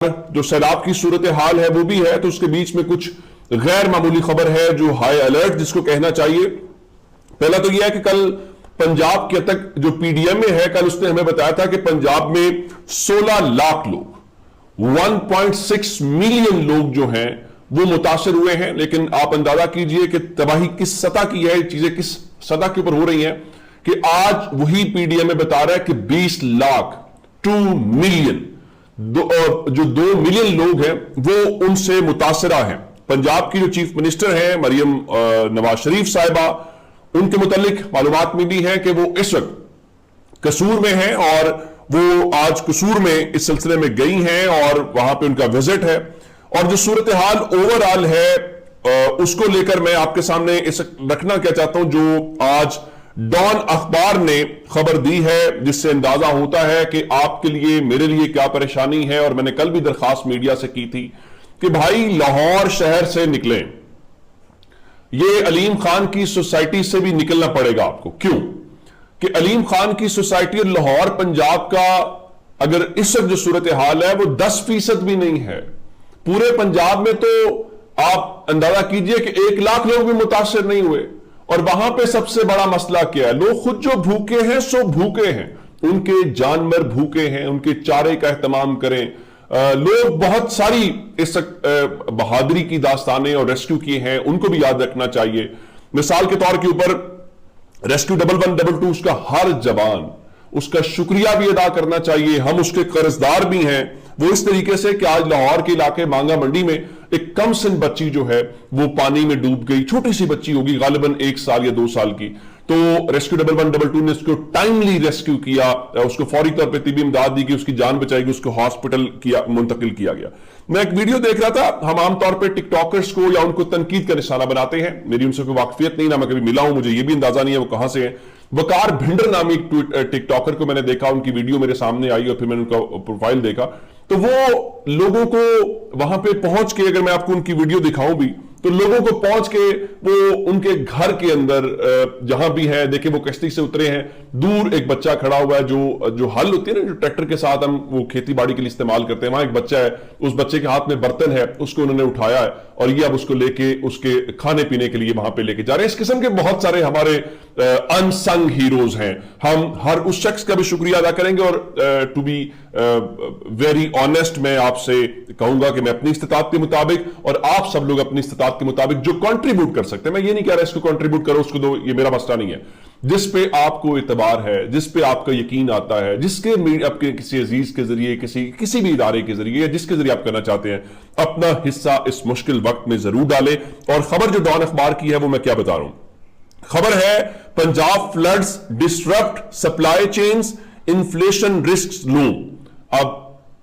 جو سیلاب کی صورتحال ہے وہ بھی ہے، تو اس کے بیچ میں کچھ غیر معمولی خبر ہے جو ہائی الرٹ جس کو کہنا چاہیے۔ پہلا تو یہ ہے کہ کل پنجاب کے تک جو پی ڈی ایم میں ہے، کل اس نے ہمیں بتایا تھا کہ پنجاب میں 16 لاکھ لوگ 1.6 ملین لوگ جو ہیں وہ متاثر ہوئے ہیں، لیکن آپ اندازہ کیجئے کہ تباہی کس سطح کی ہے، چیزیں کس سطح کے اوپر ہو رہی ہیں کہ آج وہی پی ڈی ایم میں بتا رہا ہے کہ 20 لاکھ 2 ملین جو 2 ملین لوگ ہیں وہ ان سے متاثرہ ہیں۔ پنجاب کی جو چیف منسٹر ہیں مریم نواز شریف صاحبہ، ان کے متعلق معلومات ملی ہے کہ وہ اس وقت قصور میں ہیں اور وہ آج قصور میں اس سلسلے میں گئی ہیں اور وہاں پہ ان کا وزٹ ہے، اور جو صورتحال اوورآل ہے اس کو لے کر میں آپ کے سامنے اس رکھنا کیا چاہتا ہوں جو آج ڈان اخبار نے خبر دی ہے، جس سے اندازہ ہوتا ہے کہ آپ کے لیے میرے لیے کیا پریشانی ہے۔ اور میں نے کل بھی درخواست میڈیا سے کی تھی کہ بھائی لاہور شہر سے نکلیں، یہ علیم خان کی سوسائٹی سے بھی نکلنا پڑے گا آپ کو۔ کیوں کہ علیم خان کی سوسائٹی اور لاہور پنجاب کا اگر اس وقت جو صورتحال ہے وہ 10% بھی نہیں ہے، پورے پنجاب میں تو آپ اندازہ کیجئے کہ 1 لاکھ لوگ بھی متاثر نہیں ہوئے، اور وہاں پہ سب سے بڑا مسئلہ کیا ہے؟ لوگ خود جو بھوکے ہیں سو بھوکے ہیں، ان کے جانور بھوکے ہیں، ان کے چارے کا اہتمام کریں۔ لوگ بہت ساری اس بہادری کی داستانیں اور ریسکیو کیے ہیں، ان کو بھی یاد رکھنا چاہیے۔ مثال کے طور کے اوپر ریسکیو 1112 اس کا ہر جوان اس کا شکریہ بھی ادا کرنا چاہیے، ہم اس کے قرضدار بھی ہیں۔ وہ اس طریقے سے کہ آج لاہور کے علاقے مانگا منڈی میں ایک کم سن بچی جو ہے وہ پانی میں ڈوب گئی، چھوٹی سی بچی ہوگی غالباً 1 سال یا 2 سال کی، تو ریسکیو 1112 نے اس کو ٹائملی ریسکیو کیا، اس کو فوری طور پہ طبی امداد دی کہ اس کی جان بچائی گئی، اس کو ہاسپٹل منتقل کیا گیا۔ میں ایک ویڈیو دیکھ رہا تھا، ہم عام طور پہ ٹک ٹاکرز کو یا ان کو تنقید کا نشانہ بناتے ہیں، میری ان سے کوئی واقفیت نہیں، نہ میں کبھی ملا ہوں، مجھے یہ بھی اندازہ نہیں ہے وہ کہاں سے ہیں۔ وقار بھنڈر نامی ایک ٹک ٹاکر کو میں نے دیکھا، ان کی ویڈیو میرے سامنے آئی اور پھر میں نے ان کا پروفائل دیکھا، تو وہ لوگوں کو وہاں پہ پہنچ کے، اگر میں آپ کو ان کی ویڈیو دکھاؤں بھی تو لوگوں کو پہنچ کے وہ ان کے گھر کے اندر جہاں بھی ہے، دیکھیں وہ کشتی سے اترے ہیں، دور ایک بچہ کھڑا ہوا ہے جو ہل ہوتی ہے نا، جو ٹریکٹر کے ساتھ ہم وہ کھیتی باڑی کے لیے استعمال کرتے ہیں، وہاں ایک بچہ ہے، اس بچے کے ہاتھ میں برتن ہے، اس کو انہوں نے اٹھایا ہے اور یہ اب اس کو لے کے اس کے کھانے پینے کے لیے وہاں پہ لے کے جا رہے ہیں۔ اس قسم کے بہت سارے ہمارے ان سنگ ہیروز ہیں، ہم ہر اس شخص کا بھی شکریہ ادا کریں گے، اور ٹو بی ویری آنیسٹ میں آپ سے کہوں گا کہ میں اپنی استطاعت کے مطابق اور آپ سب لوگ اپنی استطاعت کے مطابق جو کنٹریبیوٹ کر سکتے ہیں، میں یہ نہیں کہہ رہا اس کو کنٹریبیوٹ کرو اس کو دو، یہ میرا مسئلہ نہیں ہے، جس پہ آپ کو اعتبار ہے، جس پہ آپ کا یقین آتا ہے، جس کے آپ کے کسی عزیز کے ذریعے کسی بھی ادارے کے ذریعے یا جس کے ذریعے آپ کرنا چاہتے ہیں، اپنا حصہ اس مشکل وقت میں ضرور ڈالیں۔ اور خبر جو ڈان اخبار کی ہے وہ میں کیا بتا رہا ہوں، خبر ہے Punjab floods disrupt supply chains inflation risks loom. اب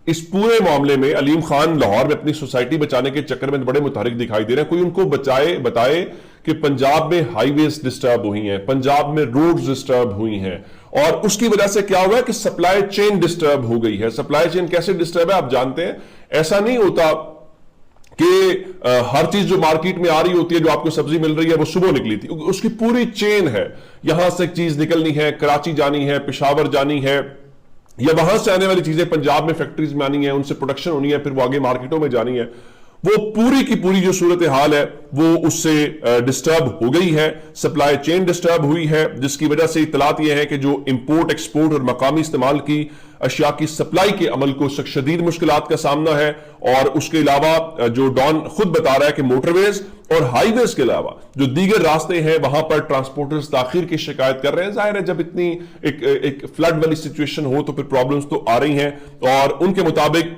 اس پورے معاملے میں علیم خان لاہور میں اپنی سوسائٹی بچانے کے چکر میں بڑے متحرک دکھائی دے رہے ہیں، کوئی ان کو بتائے کہ پنجاب میں ہائی ویز ڈسٹرب ہوئی ہیں، پنجاب میں روڈز ڈسٹرب ہوئی ہیں، اور اس کی وجہ سے کیا ہوا ہے کہ سپلائی چین ڈسٹرب ہو گئی ہے۔ سپلائی چین کیسے ڈسٹرب ہے آپ جانتے ہیں، ایسا نہیں ہوتا کہ ہر چیز جو مارکیٹ میں آ رہی ہوتی ہے، جو آپ کو سبزی مل رہی ہے وہ صبح نکلی تھی، اس کی پوری چین ہے، یہاں سے ایک چیز نکلنی ہے، کراچی جانی ہے، پشاور جانی ہے، یا وہاں سے آنے والی چیزیں پنجاب میں فیکٹریز میں آنی ہیں، ان سے پروڈکشن ہونی ہے، پھر وہ آگے مارکیٹوں میں جانی ہے، وہ پوری کی پوری جو صورتحال ہے وہ اس سے ڈسٹرب ہو گئی ہے، سپلائی چین ڈسٹرب ہوئی ہے، جس کی وجہ سے اطلاعات یہ ہے کہ جو امپورٹ ایکسپورٹ اور مقامی استعمال کی اشیاء کی سپلائی کے عمل کو شدید مشکلات کا سامنا ہے۔ اور اس کے علاوہ جو ڈان خود بتا رہا ہے کہ موٹر ویز اور ہائی ویز کے علاوہ جو دیگر راستے ہیں وہاں پر ٹرانسپورٹرز تاخیر کی شکایت کر رہے ہیں۔ ظاہر ہے جب اتنی ایک فلڈ والی سچویشن ہو تو پھر پرابلمز تو آ رہی ہیں، اور ان کے مطابق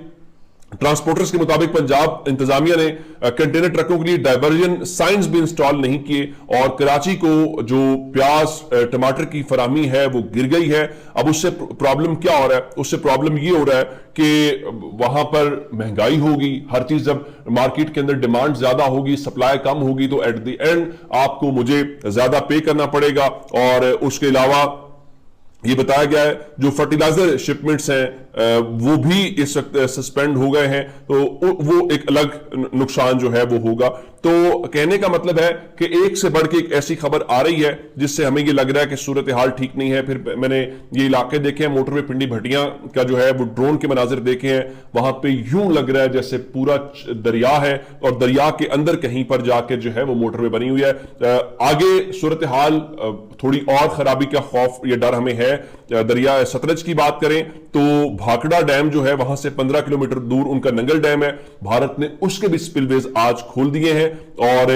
ٹرانسپورٹرز کے مطابق پنجاب انتظامیہ نے کنٹینر ٹرکوں کے لیے ڈائیورژن سائنز بھی انسٹال نہیں کیے، اور کراچی کو جو پیاز ٹماٹر کی فراہمی ہے وہ گر گئی ہے۔ اب اس سے پرابلم کیا ہو رہا ہے؟ اس سے پرابلم یہ ہو رہا ہے کہ وہاں پر مہنگائی ہوگی، ہر چیز جب مارکیٹ کے اندر ڈیمانڈ زیادہ ہوگی، سپلائی کم ہوگی، تو ایٹ دی اینڈ آپ کو مجھے زیادہ پے کرنا پڑے گا۔ اور اس کے علاوہ یہ بتایا گیا ہے جو فرٹیلائزر شپمنٹس ہیں وہ بھی اس وقت سسپینڈ ہو گئے ہیں، تو وہ ایک الگ نقصان جو ہے وہ ہوگا۔ تو کہنے کا مطلب ہے کہ ایک سے بڑھ کے ایک ایسی خبر آ رہی ہے جس سے ہمیں یہ لگ رہا ہے کہ صورتحال ٹھیک نہیں ہے۔ پھر میں نے یہ علاقے دیکھے ہیں، موٹر وے پنڈی بھٹیاں کا جو ہے وہ ڈرون کے مناظر دیکھے ہیں، وہاں پہ یوں لگ رہا ہے جیسے پورا دریا ہے اور دریا کے اندر کہیں پر جا کے جو ہے وہ موٹر وے بنی ہوئی ہے۔ آگے صورتحال تھوڑی اور خرابی کا خوف یا ڈر ہمیں ہے۔ دریا ستلج کی بات کریں تو بھاکڑا ڈیم جو ہے وہاں سے 15 کلومیٹر دور ان کا ننگل ڈیم ہے، بھارت نے اس کے بھی سپل ویز آج کھول دیے ہیں اور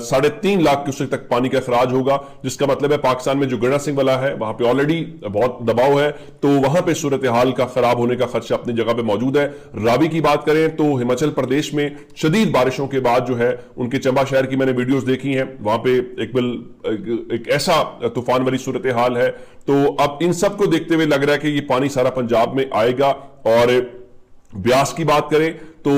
3.5 لاکھ کیوسک تک پانی کا اخراج ہوگا، جس کا مطلب ہے پاکستان میں جو گڑا سنگھ والا ہے وہاں پہ آلریڈی بہت دباؤ ہے، تو وہاں پہ صورتحال کا خراب ہونے کا خدشہ اپنی جگہ پہ موجود ہے۔ راوی کی بات کریں تو ہماچل پردیش میں شدید بارشوں کے بعد جو ہے ان کے چمبا شہر کی میں نے ویڈیوز دیکھی ہیں، وہاں پہ ایک ایسا طوفان والی صورتحال ہے۔ تو اب ان سب کو دیکھتے ہوئے لگ رہا ہے کہ یہ پانی سارا پنجاب میں آئے گا۔ اور بیاس کی بات کریں تو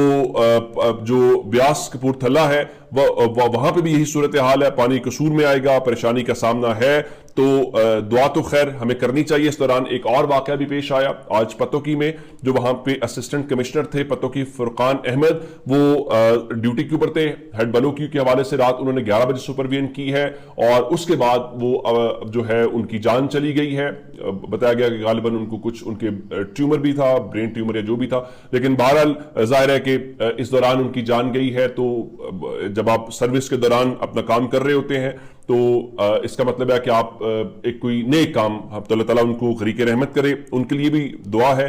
جو بیاس کپورتھلا ہے وہاں پہ بھی یہی صورتحال ہے، پانی قصور میں آئے گا، پریشانی کا سامنا ہے۔ تو دعا تو خیر ہمیں کرنی چاہیے۔ اس دوران ایک اور واقعہ بھی پیش آیا آج پتوکی میں، جو وہاں پہ اسسٹنٹ کمشنر تھے پتوکی فرقان احمد، وہ ڈیوٹی کے اوپر تھے، ہیڈ بلوکی کے حوالے سے رات انہوں نے 11 بجے سپرویژن کی ہے اور اس کے بعد وہ جو ہے ان کی جان چلی گئی ہے۔ بتایا گیا کہ غالباً ان کو کچھ ان کے ٹیومر بھی تھا، برین ٹیومر یا جو بھی تھا، لیکن بہرحال ظاہر ہے کہ اس دوران ان کی جان گئی ہے۔ تو جب آپ سروس کے دوران اپنا کام کر رہے ہوتے ہیں تو اس کا مطلب ہے کہ آپ ایک کوئی نیک کام، اللہ تعالیٰ ان کو غریق رحمت کرے، ان کے لیے بھی دعا ہے۔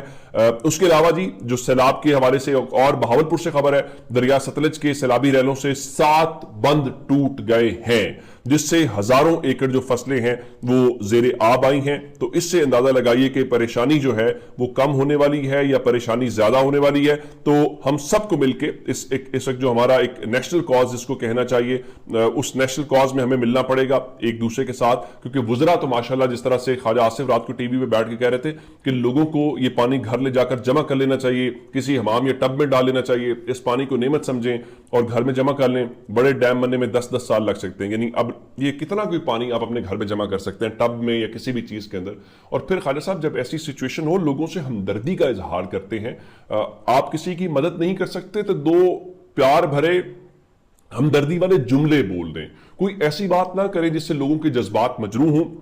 اس کے علاوہ جی جو سیلاب کے حوالے سے اور بہاولپور سے خبر ہے، دریا ستلج کے سیلابی ریلوں سے 7 بند ٹوٹ گئے ہیں، جس سے ہزاروں ایکڑ جو فصلیں ہیں وہ زیر آب آئی ہیں۔ تو اس سے اندازہ لگائیے کہ پریشانی جو ہے وہ کم ہونے والی ہے یا پریشانی زیادہ ہونے والی ہے۔ تو ہم سب کو مل کے اس وقت جو ہمارا ایک نیشنل کاز جس کو کہنا چاہیے، اس نیشنل کاز میں ہمیں ملنا پڑے گا ایک دوسرے کے ساتھ، کیونکہ وزراء تو ماشاءاللہ جس طرح سے خواجہ آصف رات کو ٹی وی پہ بیٹھ کے کہہ رہے تھے کہ لوگوں کو یہ پانی گھر لے جا کر جمع کر لینا چاہیے، کسی حمام یا ٹب میں ڈال لینا چاہیے، اس پانی کو نعمت سمجھیں اور گھر میں جمع کر لیں۔ بڑے ڈیم بننے میں 10-10 سال لگ سکتے ہیں، یعنی اب یہ کتنا کوئی پانی آپ اپنے گھر میں جمع کر سکتے ہیں ٹب میں یا کسی بھی چیز کے اندر۔ اور پھر خواجہ صاحب جب ایسی سچویشن ہو، لوگوں سے ہمدردی کا اظہار کرتے ہیں، آپ کسی کی مدد نہیں کر سکتے تو 2 پیار بھرے ہمدردی والے جملے بول دیں، کوئی ایسی بات نہ کریں جس سے لوگوں کے جذبات مجروح ہوں،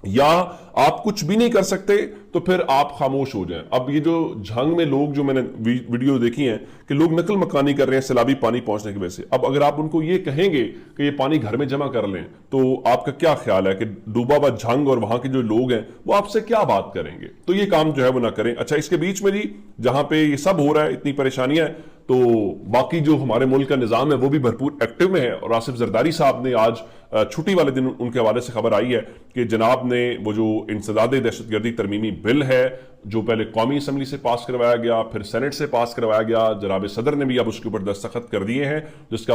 یا آپ کچھ بھی نہیں کر سکتے تو پھر آپ خاموش ہو جائیں۔ اب یہ جو جھنگ میں لوگ، جو میں نے ویڈیو دیکھی ہیں کہ لوگ نقل مکانی کر رہے ہیں سیلابی پانی پہنچنے کی وجہ سے، اب اگر آپ ان کو یہ کہیں گے کہ یہ پانی گھر میں جمع کر لیں تو آپ کا کیا خیال ہے کہ ڈوبا ہوا جھنگ اور وہاں کے جو لوگ ہیں وہ آپ سے کیا بات کریں گے؟ تو یہ کام جو ہے وہ نہ کریں۔ اچھا، اس کے بیچ میں جی جہاں پہ یہ سب ہو رہا ہے، اتنی پریشانیاں ہیں، تو باقی جو ہمارے ملک کا نظام ہے وہ بھی بھرپور ایکٹیو میں ہے۔ اور آصف زرداری صاحب نے آج چھٹی والے دن ان کے حوالے سے خبر آئی ہے کہ جناب نے وہ جو انسداد دہشت گردی ترمیمی بل ہے جو پہلے قومی اسمبلی سے پاس کروایا گیا، پھر سینٹ سے پاس کروایا گیا، جناب صدر نے بھی اب اس کے اوپر دستخط کر دیے ہیں، جس کا